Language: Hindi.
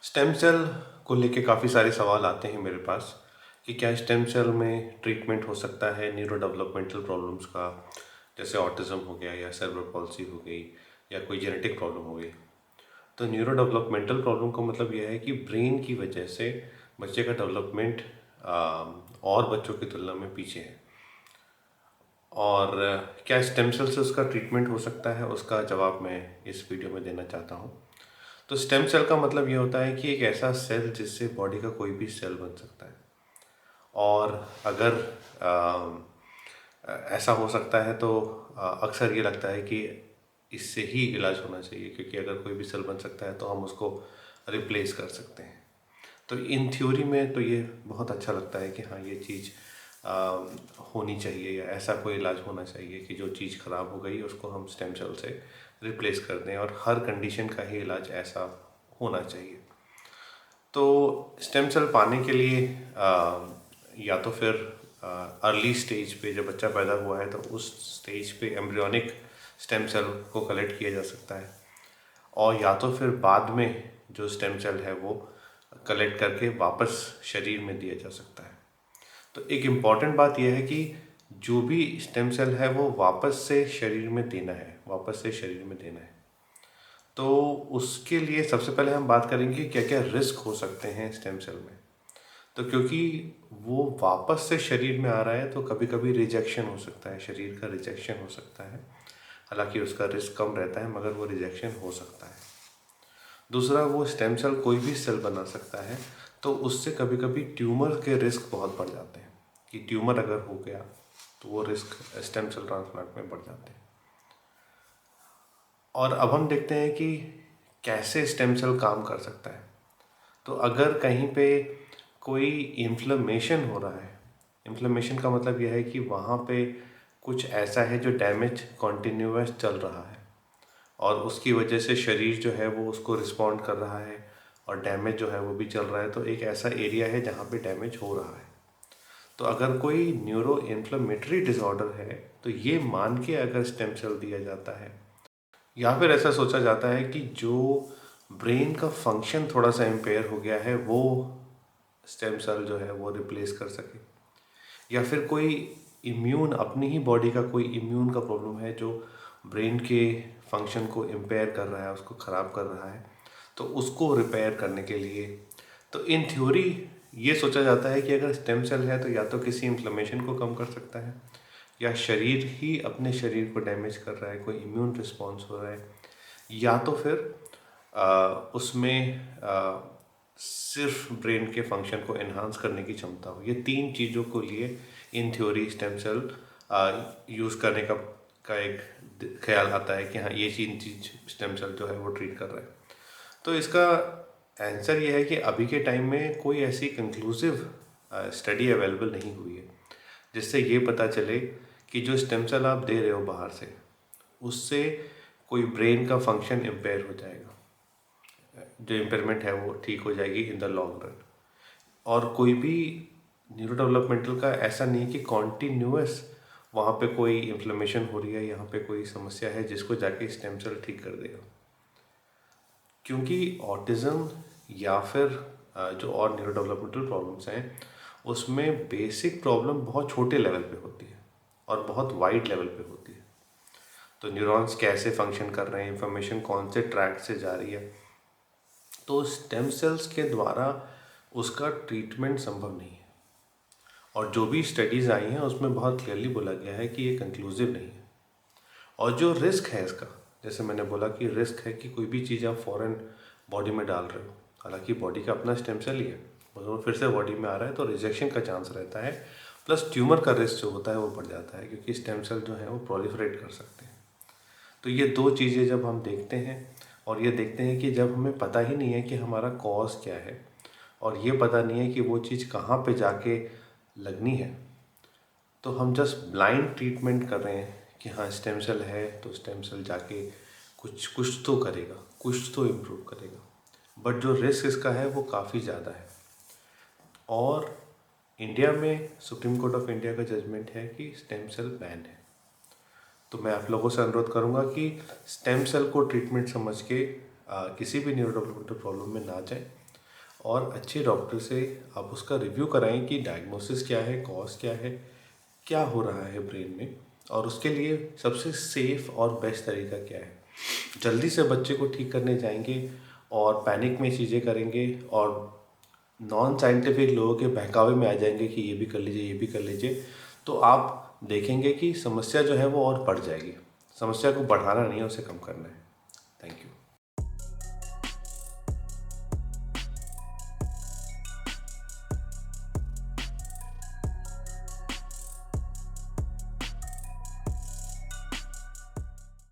स्टेम सेल को लेके काफ़ी सारे सवाल आते हैं मेरे पास कि क्या स्टेम सेल में ट्रीटमेंट हो सकता है न्यूरो डेवलपमेंटल प्रॉब्लम्स का, जैसे ऑटिज़म हो गया या सेरेब्रल पॉल्सी हो गई या कोई जेनेटिक प्रॉब्लम हो गई। तो न्यूरो डेवलपमेंटल प्रॉब्लम का मतलब यह है कि ब्रेन की वजह से बच्चे का डेवलपमेंट और बच्चों की तुलना में पीछे है। और क्या स्टेम सेल से उसका ट्रीटमेंट हो सकता है, उसका जवाब मैं इस वीडियो में देना चाहता हूँ। तो स्टेम सेल का मतलब ये होता है कि एक ऐसा सेल जिससे बॉडी का कोई भी सेल बन सकता है। और अगर ऐसा हो सकता है तो अक्सर ये लगता है कि इससे ही इलाज होना चाहिए, क्योंकि अगर कोई भी सेल बन सकता है तो हम उसको रिप्लेस कर सकते हैं। तो इन थ्योरी में तो ये बहुत अच्छा लगता है कि हाँ, ये चीज़ होनी चाहिए या ऐसा कोई इलाज होना चाहिए कि जो चीज़ ख़राब हो गई उसको हम स्टेम सेल से रिप्लेस कर दें, और हर कंडीशन का ही इलाज ऐसा होना चाहिए। तो स्टेम सेल पाने के लिए या तो फिर अर्ली स्टेज पे जब बच्चा पैदा हुआ है तो उस स्टेज पे एम्ब्रियोनिक स्टेम सेल को कलेक्ट किया जा सकता है, और या तो फिर बाद में जो स्टेम सेल है वो कलेक्ट करके वापस शरीर में दिया जा सकता है। तो एक इम्पॉर्टेंट बात यह है कि जो भी स्टेम सेल है वो वापस से शरीर में देना है, वापस से शरीर में देना है। तो उसके लिए सबसे पहले हम बात करेंगे क्या क्या रिस्क हो सकते हैं स्टेम सेल में। तो क्योंकि वो वापस से शरीर में आ रहा है तो कभी कभी रिजेक्शन हो सकता है, शरीर का रिजेक्शन हो सकता है। हालांकि उसका रिस्क कम रहता है मगर वो रिजेक्शन हो सकता है। दूसरा, वो स्टेम सेल कोई भी सेल बना सकता है, तो उससे कभी कभी ट्यूमर के रिस्क बहुत बढ़ जाते हैं कि ट्यूमर अगर हो गया तो वो रिस्क स्टेम सेल ट्रांसप्लांट में बढ़ जाते हैं। और अब हम देखते हैं कि कैसे स्टेम सेल काम कर सकता है। तो अगर कहीं पे कोई इन्फ्लेमेशन हो रहा है, इन्फ्लेमेशन का मतलब यह है कि वहाँ पे कुछ ऐसा है जो डैमेज कॉन्टिन्यूस चल रहा है और उसकी वजह से शरीर जो है वो उसको रिस्पॉन्ड कर रहा है और डैमेज जो है वो भी चल रहा है, तो एक ऐसा एरिया है जहाँ पे डैमेज हो रहा है। तो अगर कोई न्यूरो इन्फ्लेमेटरी डिसऑर्डर है तो ये मान के अगर स्टेम सेल दिया जाता है, या फिर ऐसा सोचा जाता है कि जो ब्रेन का फंक्शन थोड़ा सा इम्पेयर हो गया है वो स्टेम सेल जो है वो रिप्लेस कर सके, या फिर कोई इम्यून, अपनी ही बॉडी का कोई इम्यून का प्रॉब्लम है जो ब्रेन के फंक्शन को इम्पेयर कर रहा है, उसको ख़राब कर रहा है, तो उसको रिपेयर करने के लिए तो इन थ्योरी ये सोचा जाता है कि अगर स्टेम सेल है तो या तो किसी इन्फ्लेमेशन को कम कर सकता है, या शरीर ही अपने शरीर को डैमेज कर रहा है, कोई इम्यून रिस्पॉन्स हो रहा है, या तो फिर उसमें सिर्फ ब्रेन के फंक्शन को एनहांस करने की क्षमता हो। ये तीन चीज़ों को लिए in theory stem cell use करने का एक ख्याल आता है कि हाँ, ये चीज़ स्टेम सेल जो है वो ट्रीट कर रहा है। तो इसका आंसर ये है कि अभी के टाइम में कोई ऐसी कंक्लूसिव स्टडी अवेलेबल नहीं हुई है जिससे ये पता चले कि जो स्टेम सेल आप दे रहे हो बाहर से, उससे कोई ब्रेन का फंक्शन इम्पेयर हो जाएगा, जो इम्पेयरमेंट है वो ठीक हो जाएगी इन द लॉन्ग रन। और कोई भी न्यूरो डेवलपमेंटल का ऐसा नहीं कि कॉन्टीन्यूअस वहाँ पे कोई इन्फ्लेमेशन हो रही है, यहाँ पे कोई समस्या है जिसको जाके स्टेम सेल ठीक कर देगा। क्योंकि ऑटिज़म या फिर जो और न्यूरो डेवलपमेंटल प्रॉब्लम्स हैं उसमें बेसिक प्रॉब्लम बहुत छोटे लेवल पे होती है और बहुत वाइड लेवल पे होती है। तो न्यूरॉन्स कैसे फंक्शन कर रहे हैं, इंफॉर्मेशन कौन से ट्रैक से जा रही है, तो स्टेम सेल्स के द्वारा उसका ट्रीटमेंट संभव नहीं है। और जो भी स्टडीज़ आई हैं उसमें बहुत क्लियरली बोला गया है कि ये कंक्लूसिव नहीं है। और जो रिस्क है इसका, जैसे मैंने बोला कि रिस्क है कि कोई भी चीज़ आप फॉरेन बॉडी में डाल रहे हो, हालांकि बॉडी का अपना स्टेम सेल ही है, वो फिर से बॉडी में आ रहा है तो रिजेक्शन का चांस रहता है, प्लस ट्यूमर का रिस्क जो होता है वो बढ़ जाता है क्योंकि स्टेम सेल जो है वो प्रोलिफरेट कर सकते हैं। तो ये दो चीज़ें जब हम देखते हैं और ये देखते हैं कि जब हमें पता ही नहीं है कि हमारा कॉज क्या है और ये पता नहीं है कि वो चीज़ कहाँ पे जाके लगनी है, तो हम जस्ट ब्लाइंड ट्रीटमेंट कर रहे हैं कि हाँ, स्टेम सेल है तो स्टेम सेल जाके कुछ कुछ तो करेगा, कुछ तो इम्प्रूव करेगा, बट जो रिस्क इसका है वो काफ़ी ज़्यादा है। और इंडिया में सुप्रीम कोर्ट ऑफ इंडिया का जजमेंट है कि स्टेम सेल बैन है। तो मैं आप लोगों से अनुरोध करूंगा कि स्टेम सेल को ट्रीटमेंट समझ के किसी भी न्यूरो डेवलपमेंटल प्रॉब्लम में ना जाए और अच्छे डॉक्टर से आप उसका रिव्यू कराएं कि डायग्नोसिस क्या है, कॉज क्या है, क्या हो रहा है ब्रेन में, और उसके लिए सबसे सेफ़ और बेस्ट तरीका क्या है। जल्दी से बच्चे को ठीक करने जाएंगे और पैनिक में चीज़ें करेंगे और नॉन साइंटिफिक लोगों के बहकावे में आ जाएंगे कि ये भी कर लीजिए, ये भी कर लीजिए, तो आप देखेंगे कि समस्या जो है वो और बढ़ जाएगी। समस्या को बढ़ाना नहीं है, उसे कम करना है। Thank you.